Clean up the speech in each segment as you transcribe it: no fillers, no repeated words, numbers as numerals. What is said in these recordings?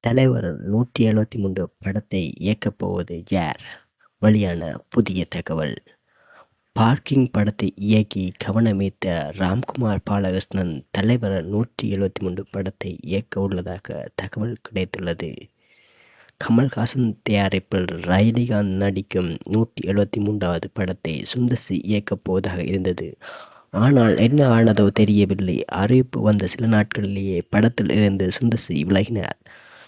தலைவர் 173 படத்தை இயக்கப் போவது யார்? வெளியான புதிய தகவல். பார்க்கிங் படத்தை இயக்கி கவனமீர்த்த ராம்குமார் பாலகிருஷ்ணன் தலைவர் 173 படத்தை இயக்க உள்ளதாக தகவல் கிடைத்துள்ளது. கமல்ஹாசன் தயாரிப்பில் ரஜினிகாந்த் நடிக்கும் 173வது படத்தை சுந்தர் சி இயக்கப் போவதாக இருந்தது. ஆனால் என்ன ஆனதோ தெரியவில்லை. அறிவிப்பு வந்த சில நாட்களிலேயே படத்தில் இருந்து சுந்தர் சி விலகினார்.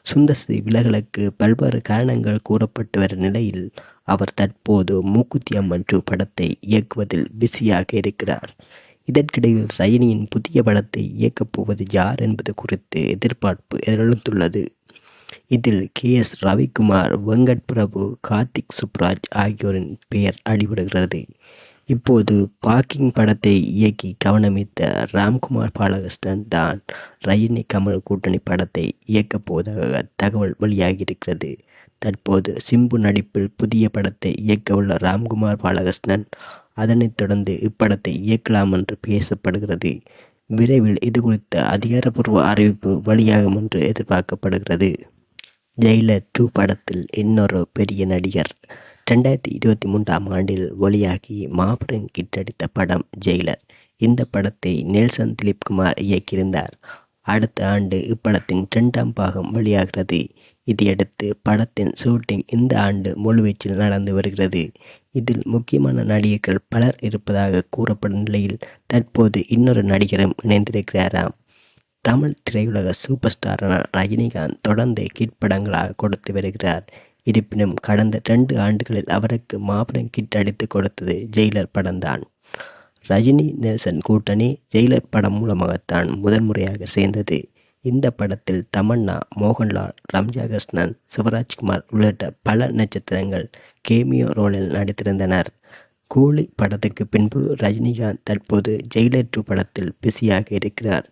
சுந்தர் சி விலகலுக்கு பல்வேறு காரணங்கள் கூறப்பட்டு வரும் நிலையில் அவர் தற்போது மூக்குத்தி அம்மன் 2 படத்தை இயக்குவதில் பிஸியாக இருக்கிறார். இதற்கிடையில் ரஜினியின் புதிய படத்தை இயக்கப் போவது யார் என்பது குறித்து எதிர்பார்ப்பு எழுந்துள்ளது. இதில் KS ரவிக்குமார், வெங்கட் பிரபு, கார்த்திக் சுப்ராஜ் ஆகியோரின் பெயர் அடிபடுகிறது. இப்போது பார்க்கிங் படத்தை இயக்கி கவனமீர்த்த ராம்குமார் பாலகிருஷ்ணன் தான் ரஜினி கமல் கூட்டணி படத்தை இயக்கப் போவதாக தகவல் வெளியாகியிருக்கிறது. தற்போது சிம்பு நடிப்பில் புதிய படத்தை இயக்க உள்ள ராம்குமார் பாலகிருஷ்ணன் அதனைத் தொடர்ந்து இப்படத்தை இயக்கலாம் என்று பேசப்படுகிறது. விரைவில் இது குறித்த அதிகாரப்பூர்வ அறிவிப்பு வெளியாகும் என்று எதிர்பார்க்கப்படுகிறது. ஜெயிலர் 2 படத்தில் இன்னொரு பெரிய நடிகர். 2023ஆம் ஆண்டில் வெளியாகி மாபெரும் ஹிட் அடித்த படம் ஜெயிலர். இந்த படத்தை நெல்சன் திலீப்குமார் இயக்கியிருந்தார். அடுத்த ஆண்டு இப்படத்தின் 2ஆம் பாகம் வெளியாகிறது. இதையடுத்து படத்தின் ஷூட்டிங் இந்த ஆண்டு முழுவீச்சில் நடந்து வருகிறது. இதில் முக்கியமான நடிகர்கள் பலர் இருப்பதாக கூறப்படும் நிலையில் தற்போது இன்னொரு நடிகரும் இணைந்திருக்கிறாராம். தமிழ் திரையுலக சூப்பர் ஸ்டாரான ரஜினிகாந்த் தொடர்ந்து ஹிட் படங்களாக கொடுத்து வருகிறார். இருப்பினும் கடந்த 2 ஆண்டுகளில் அவருக்கு மாபெரும் ஹிட் அடித்து கொடுத்தது ஜெயிலர் படம்தான். ரஜினி நெல்சன் கூட்டணி ஜெயிலர் படம் மூலமாகத்தான் முதன்முறையாக சேர்ந்தது. இந்த படத்தில் தமன்னா, மோகன்லால், ரம்யா கிருஷ்ணன், சிவராஜ்குமார் உள்ளிட்ட பல நட்சத்திரங்கள் கேமியோ ரோலில் நடித்திருந்தனர். கூலி படத்துக்கு பின்பு ரஜினிகாந்த் தற்போது ஜெயிலர் 2 படத்தில் பிஸியாக இருக்கிறார்.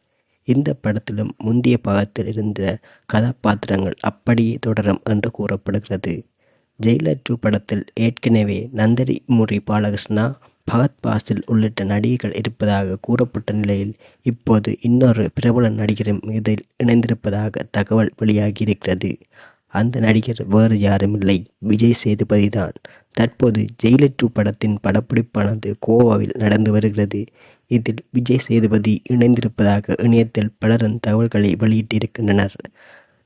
இந்த படத்திலும் முந்தைய பாகத்தில் இருந்த கதாபாத்திரங்கள் அப்படியே தொடரும் என்று கூறப்படுகிறது. ஜெயிலர் 2 படத்தில் ஏற்கனவே நந்தினி முரி பாலகிருஷ்ணா, பகத் பாசில் உள்ளிட்ட நடிகர்கள் இருப்பதாக கூறப்பட்ட நிலையில் இப்போது இன்னொரு பிரபல நடிகரும் இதில் இணைந்திருப்பதாக தகவல் வெளியாகியிருக்கிறது. அந்த நடிகர் வேறு யாருமில்லை, விஜய் சேதுபதி தான். தற்போது ஜெயிலர் 2 படத்தின் படப்பிடிப்பானது கோவாவில் நடந்து வருகிறது. இதில் விஜய் சேதுபதி இணைந்திருப்பதாக இணையத்தில் பலரும் தகவல்களை வெளியிட்டிருக்கின்றனர்.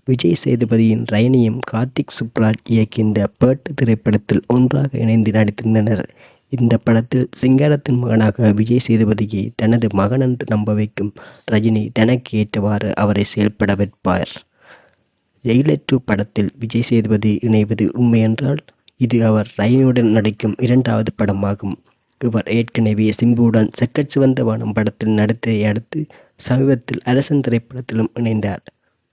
விஜய் சேதுபதியின் ரஜினியும் கார்த்திக் சுப்ராஜ் இயக்கிய இந்த பேட்டு திரைப்படத்தில் ஒன்றாக இணைந்து நடித்திருந்தனர். இந்த படத்தில் சிங்காரத்தின் மகனாக விஜய் சேதுபதியை தனது மகன் என்று நம்ப வைக்கும் ரஜினி தனக்கு ஏற்றவாறு அவரை செயல்பட வைப்பார். ஜெயிலர் 2 படத்தில் விஜய் சேதுபதி இணைவது உண்மையென்றால் இது அவர் ரஜினியுடன் நடிக்கும் 2வது படமாகும். இவர் ஏற்கனவே சிம்புவுடன் செக்கச் சிவந்த வானம் படத்தில் நடித்ததை அடுத்து சமீபத்தில் அரசன் திரைப்படத்திலும் இணைந்தார்.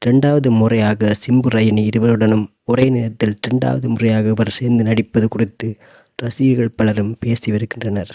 2வது முறையாக சிம்பு ரஜினி இருவருடனும் ஒரே நேரத்தில் 2வது முறையாக இவர் சேர்ந்து நடிப்பது குறித்து ரசிகர்கள் பலரும் பேசி வருகின்றனர்.